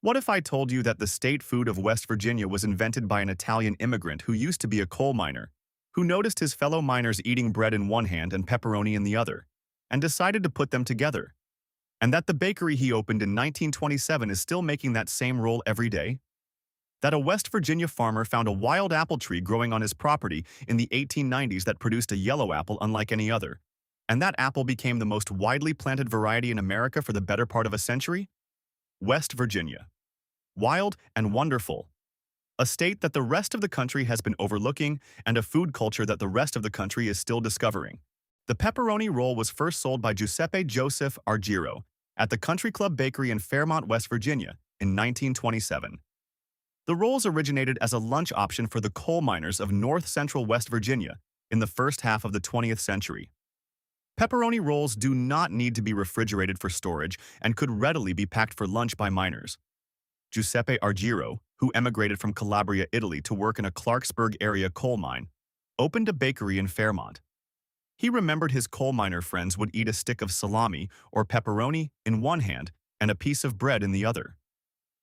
What if I told you that the state food of West Virginia was invented by an Italian immigrant who used to be a coal miner, who noticed his fellow miners eating bread in one hand and pepperoni in the other, and decided to put them together? And that the bakery he opened in 1927 is still making that same roll every day? That a West Virginia farmer found a wild apple tree growing on his property in the 1890s that produced a yellow apple unlike any other, and that apple became the most widely planted variety in America for the better part of a century? West Virginia. Wild and wonderful. A state that the rest of the country has been overlooking, and a food culture that the rest of the country is still discovering. The pepperoni roll was first sold by Giuseppe Joseph Argiro at the Country Club Bakery in Fairmont, West Virginia, in 1927. The rolls originated as a lunch option for the coal miners of north-central West Virginia in the first half of the 20th century. Pepperoni rolls do not need to be refrigerated for storage and could readily be packed for lunch by miners. Giuseppe Argiro, who emigrated from Calabria, Italy to work in a Clarksburg area coal mine, opened a bakery in Fairmont. He remembered his coal miner friends would eat a stick of salami or pepperoni in one hand and a piece of bread in the other.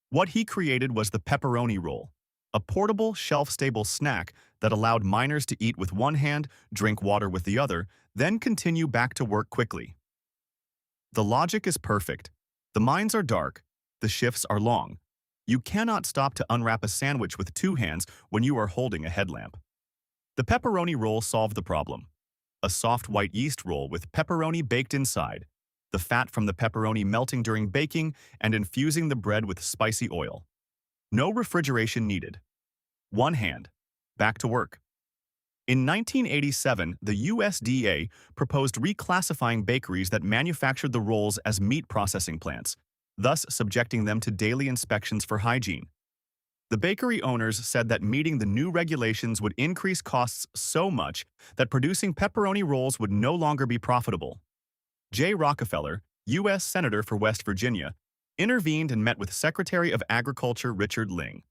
What he created was the pepperoni roll, a portable, shelf-stable snack that allowed miners to eat with one hand, drink water with the other, then continue back to work quickly. The logic is perfect. The mines are dark, the shifts are long. You cannot stop to unwrap a sandwich with two hands when you are holding a headlamp. The pepperoni roll solved the problem. A soft white yeast roll with pepperoni baked inside, the fat from the pepperoni melting during baking and infusing the bread with spicy oil. No refrigeration needed. One hand. Back to work. In 1987, the USDA proposed reclassifying bakeries that manufactured the rolls as meat processing plants, thus subjecting them to daily inspections for hygiene. The bakery owners said that meeting the new regulations would increase costs so much that producing pepperoni rolls would no longer be profitable. J. Rockefeller, U.S. Senator for West Virginia, intervened and met with Secretary of Agriculture Richard Ling.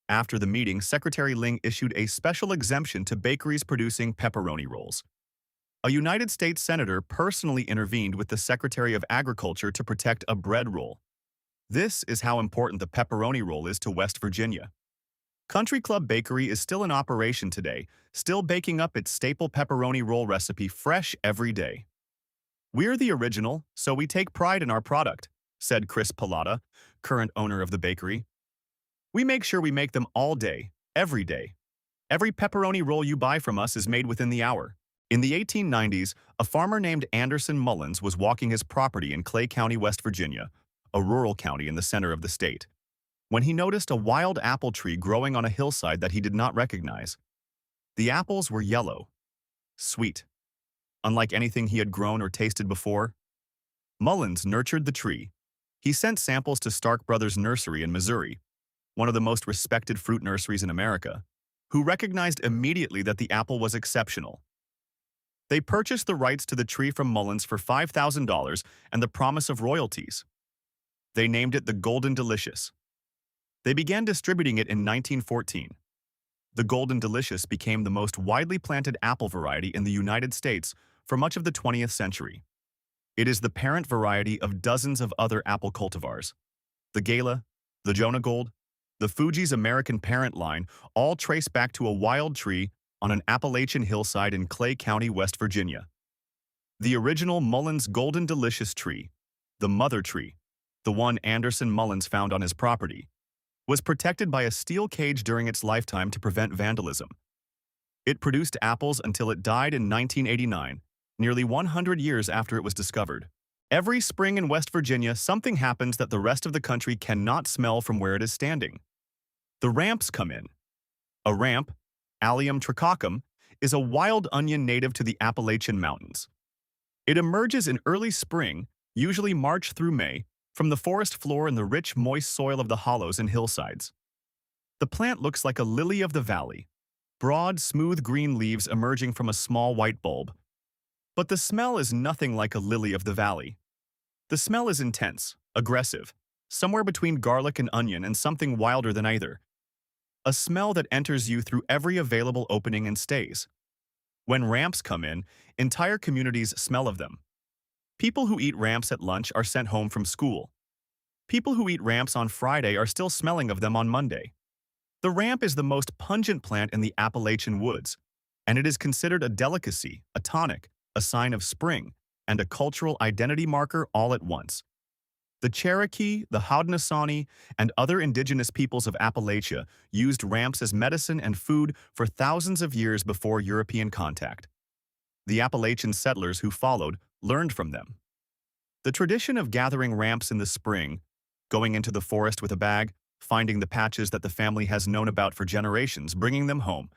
After the meeting, Secretary Ling issued a special exemption to bakeries producing pepperoni rolls. A United States Senator personally intervened with the Secretary of Agriculture to protect a bread roll. This is how important the pepperoni roll is to West Virginia. Country Club Bakery is still in operation today, still baking up its staple pepperoni roll recipe fresh every day. "We're the original, so we take pride in our product," said Chris Pallotta, current owner of the bakery. "We make sure we make them all day, every day. Every pepperoni roll you buy from us is made within the hour." In the 1890s, a farmer named Anderson Mullins was walking his property in Clay County, West Virginia, a rural county in the center of the state, when he noticed a wild apple tree growing on a hillside that he did not recognize. The apples were yellow, sweet, unlike anything he had grown or tasted before. Mullins nurtured the tree. He sent samples to Stark Brothers Nursery in Missouri, one of the most respected fruit nurseries in America, who recognized immediately that the apple was exceptional. They purchased the rights to the tree from Mullins for $5,000 and the promise of royalties. They named it the Golden Delicious. They began distributing it in 1914. The Golden Delicious became the most widely planted apple variety in the United States for much of the 20th century. It is the parent variety of dozens of other apple cultivars. The Gala, the Jonah Gold, the Fuji's American parent line all trace back to a wild tree on an Appalachian hillside in Clay County, West Virginia. The original Mullins Golden Delicious tree, the mother tree, the one Anderson Mullins found on his property, was protected by a steel cage during its lifetime to prevent vandalism. It produced apples until it died in 1989, nearly 100 years after it was discovered. Every spring in West Virginia, something happens that the rest of the country cannot smell from where it is standing. The ramps come in. A ramp, Allium tricoccum, is a wild onion native to the Appalachian Mountains. It emerges in early spring, usually March through May, from the forest floor in the rich, moist soil of the hollows and hillsides. The plant looks like a lily of the valley, broad, smooth green leaves emerging from a small white bulb. But the smell is nothing like a lily of the valley. The smell is intense, aggressive, somewhere between garlic and onion and something wilder than either. A smell that enters you through every available opening and stays. When ramps come in, entire communities smell of them. People who eat ramps at lunch are sent home from school. People who eat ramps on Friday are still smelling of them on Monday. The ramp is the most pungent plant in the Appalachian woods, and it is considered a delicacy, a tonic, a sign of spring, and a cultural identity marker all at once. The Cherokee, the Haudenosaunee, and other indigenous peoples of Appalachia used ramps as medicine and food for thousands of years before European contact. The Appalachian settlers who followed learned from them. The tradition of gathering ramps in the spring, going into the forest with a bag, finding the patches that the family has known about for generations, bringing them home,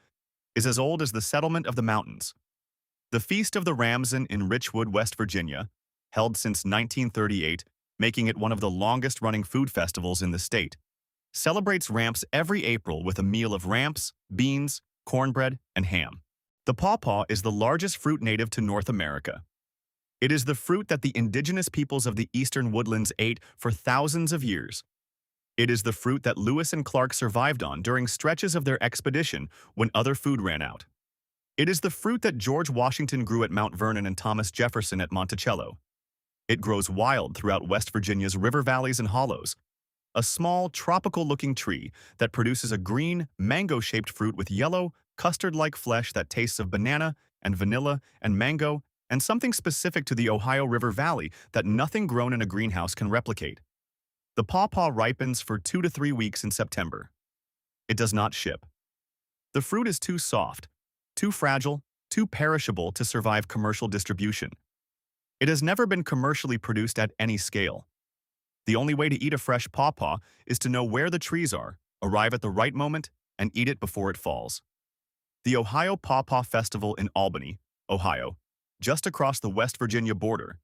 is as old as the settlement of the mountains. The Feast of the Ramson in Richwood, West Virginia, held since 1938, making it one of the longest-running food festivals in the state, celebrates ramps every April with a meal of ramps, beans, cornbread, and ham. The pawpaw is the largest fruit native to North America. It is the fruit that the indigenous peoples of the eastern woodlands ate for thousands of years. It is the fruit that Lewis and Clark survived on during stretches of their expedition when other food ran out. It is the fruit that George Washington grew at Mount Vernon and Thomas Jefferson at Monticello. It grows wild throughout West Virginia's river valleys and hollows, a small, tropical-looking tree that produces a green, mango-shaped fruit with yellow, custard-like flesh that tastes of banana and vanilla and mango and something specific to the Ohio River Valley that nothing grown in a greenhouse can replicate. The pawpaw ripens for 2 to 3 weeks in September. It does not ship. The fruit is too soft, too fragile, too perishable to survive commercial distribution. It has never been commercially produced at any scale. The only way to eat a fresh pawpaw is to know where the trees are, arrive at the right moment, and eat it before it falls. The Ohio Pawpaw Festival in Albany, Ohio, just across the West Virginia border,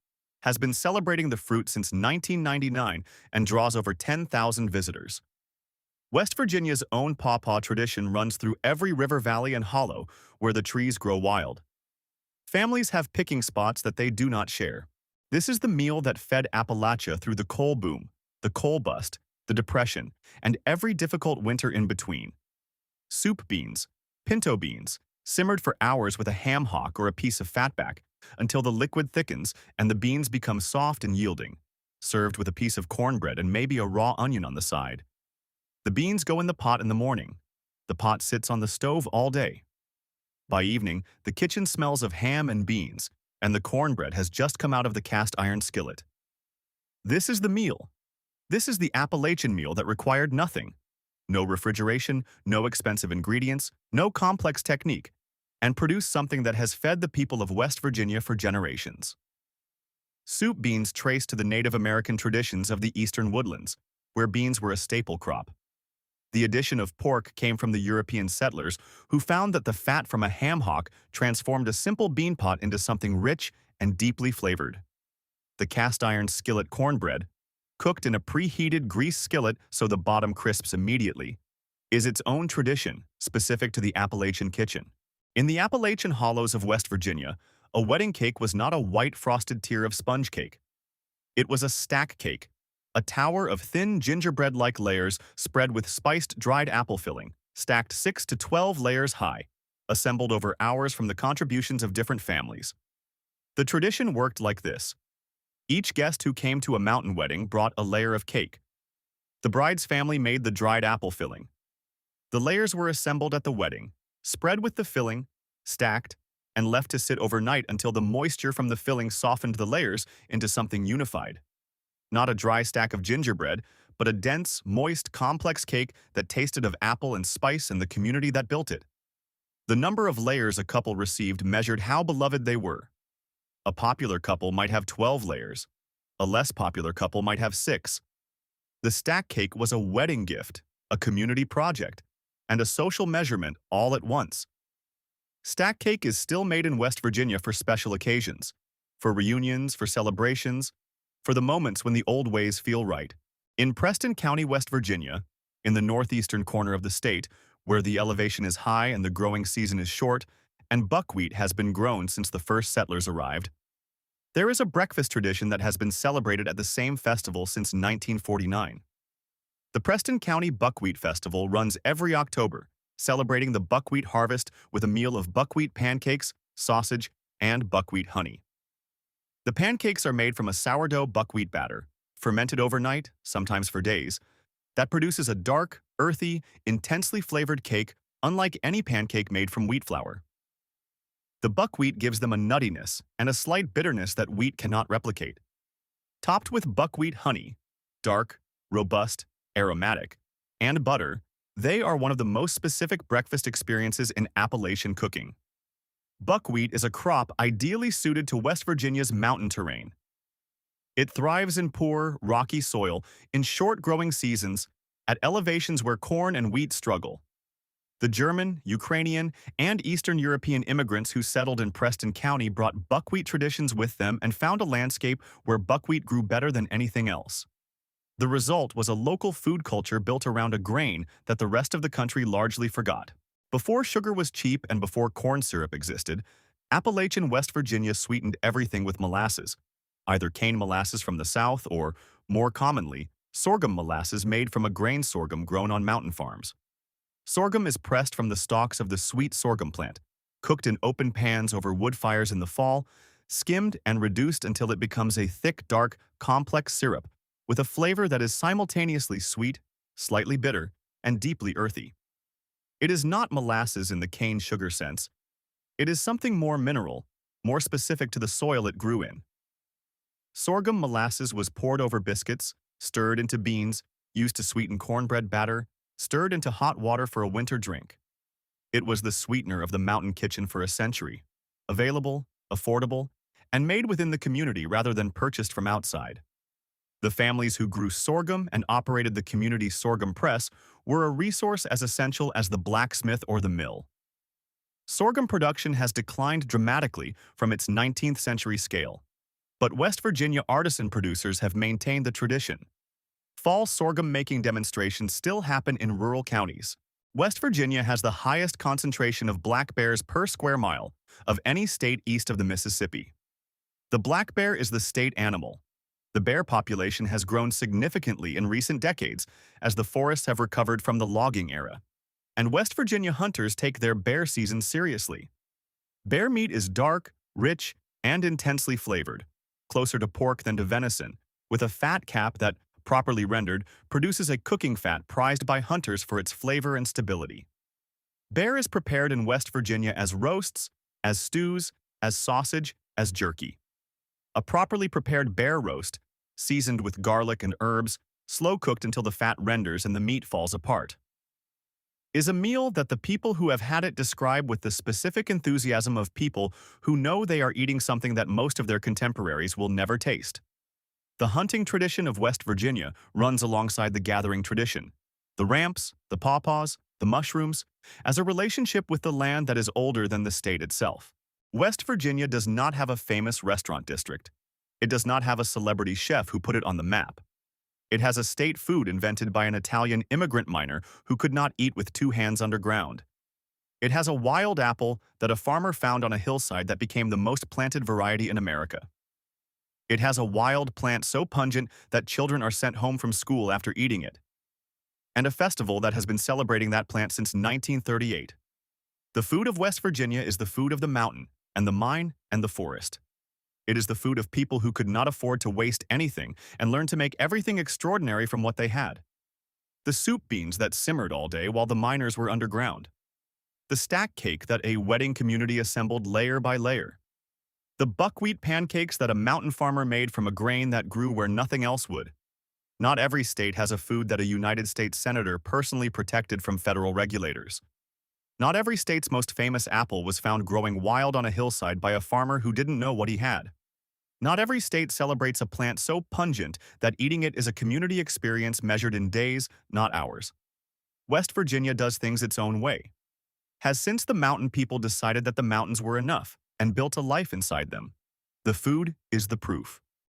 has been celebrating the fruit since 1999 and draws over 10,000 visitors. West Virginia's own pawpaw tradition runs through every river valley and hollow where the trees grow wild. Families have picking spots that they do not share. This is the meal that fed Appalachia through the coal boom, the coal bust, the Depression, and every difficult winter in between. Soup beans, pinto beans, simmered for hours with a ham hock or a piece of fatback until the liquid thickens and the beans become soft and yielding, served with a piece of cornbread and maybe a raw onion on the side. The beans go in the pot in the morning. The pot sits on the stove all day. By evening, the kitchen smells of ham and beans, and the cornbread has just come out of the cast iron skillet. This is the meal. This is the Appalachian meal that required nothing. No refrigeration, no expensive ingredients, no complex technique, and produced something that has fed the people of West Virginia for generations. Soup beans trace to the Native American traditions of the eastern woodlands, where beans were a staple crop. The addition of pork came from the European settlers who found that the fat from a ham hock transformed a simple bean pot into something rich and deeply flavored. The cast iron skillet cornbread, cooked in a preheated grease skillet so the bottom crisps immediately, is its own tradition specific to the Appalachian kitchen. In the Appalachian hollows of West Virginia, a wedding cake was not a white frosted tier of sponge cake. It was a stack cake, a tower of thin gingerbread-like layers spread with spiced dried apple filling, stacked 6 to 12 layers high, assembled over hours from the contributions of different families. The tradition worked like this. Each guest who came to a mountain wedding brought a layer of cake. The bride's family made the dried apple filling. The layers were assembled at the wedding, spread with the filling, stacked, and left to sit overnight until the moisture from the filling softened the layers into something unified. Not a dry stack of gingerbread, but a dense, moist, complex cake that tasted of apple and spice and the community that built it. The number of layers a couple received measured how beloved they were. A popular couple might have 12 layers. A less popular couple might have 6. The stack cake was a wedding gift, a community project, and a social measurement all at once. Stack cake is still made in West Virginia for special occasions, for reunions, for celebrations, for the moments when the old ways feel right. In Preston County, West Virginia, in the northeastern corner of the state, where the elevation is high and the growing season is short, and buckwheat has been grown since the first settlers arrived, there is a breakfast tradition that has been celebrated at the same festival since 1949. The Preston County Buckwheat Festival runs every October, celebrating the buckwheat harvest with a meal of buckwheat pancakes, sausage, and buckwheat honey. The pancakes are made from a sourdough buckwheat batter, fermented overnight, sometimes for days, that produces a dark, earthy, intensely flavored cake unlike any pancake made from wheat flour. The buckwheat gives them a nuttiness and a slight bitterness that wheat cannot replicate. Topped with buckwheat honey, dark, robust, aromatic, and butter, they are one of the most specific breakfast experiences in Appalachian cooking. Buckwheat is a crop ideally suited to West Virginia's mountain terrain. It thrives in poor, rocky soil in short growing seasons at elevations where corn and wheat struggle. The German, Ukrainian, and Eastern European immigrants who settled in Preston County brought buckwheat traditions with them and found a landscape where buckwheat grew better than anything else. The result was a local food culture built around a grain that the rest of the country largely forgot. Before sugar was cheap and before corn syrup existed, Appalachian West Virginia sweetened everything with molasses, either cane molasses from the south or, more commonly, sorghum molasses made from a grain sorghum grown on mountain farms. Sorghum is pressed from the stalks of the sweet sorghum plant, cooked in open pans over wood fires in the fall, skimmed and reduced until it becomes a thick, dark, complex syrup with a flavor that is simultaneously sweet, slightly bitter, and deeply earthy. It is not molasses in the cane sugar sense. It is something more mineral, more specific to the soil it grew in. Sorghum molasses was poured over biscuits, stirred into beans, used to sweeten cornbread batter, stirred into hot water for a winter drink. It was the sweetener of the mountain kitchen for a century, available, affordable, and made within the community rather than purchased from outside. The families who grew sorghum and operated the community sorghum press were a resource as essential as the blacksmith or the mill. Sorghum production has declined dramatically from its 19th century scale, but West Virginia artisan producers have maintained the tradition. Fall sorghum-making demonstrations still happen in rural counties. West Virginia has the highest concentration of black bears per square mile of any state east of the Mississippi. The black bear is the state animal. The bear population has grown significantly in recent decades as the forests have recovered from the logging era, and West Virginia hunters take their bear season seriously. Bear meat is dark, rich, and intensely flavored, closer to pork than to venison, with a fat cap that, properly rendered, produces a cooking fat prized by hunters for its flavor and stability. Bear is prepared in West Virginia as roasts, as stews, as sausage, as jerky. A properly prepared bear roast, seasoned with garlic and herbs, slow-cooked until the fat renders and the meat falls apart, is a meal that the people who have had it describe with the specific enthusiasm of people who know they are eating something that most of their contemporaries will never taste. The hunting tradition of West Virginia runs alongside the gathering tradition, the ramps, the pawpaws, the mushrooms, as a relationship with the land that is older than the state itself. West Virginia does not have a famous restaurant district. It does not have a celebrity chef who put it on the map. It has a state food invented by an Italian immigrant miner who could not eat with two hands underground. It has a wild apple that a farmer found on a hillside that became the most planted variety in America. It has a wild plant so pungent that children are sent home from school after eating it, and a festival that has been celebrating that plant since 1938. The food of West Virginia is the food of the mountain, and the mine, and the forest. It is the food of people who could not afford to waste anything and learned to make everything extraordinary from what they had. The soup beans that simmered all day while the miners were underground. The stack cake that a wedding community assembled layer by layer. The buckwheat pancakes that a mountain farmer made from a grain that grew where nothing else would. Not every state has a food that a United States senator personally protected from federal regulators. Not every state's most famous apple was found growing wild on a hillside by a farmer who didn't know what he had. Not every state celebrates a plant so pungent that eating it is a community experience measured in days, not hours. West Virginia does things its own way. Has since the mountain people decided that the mountains were enough and built a life inside them. The food is the proof.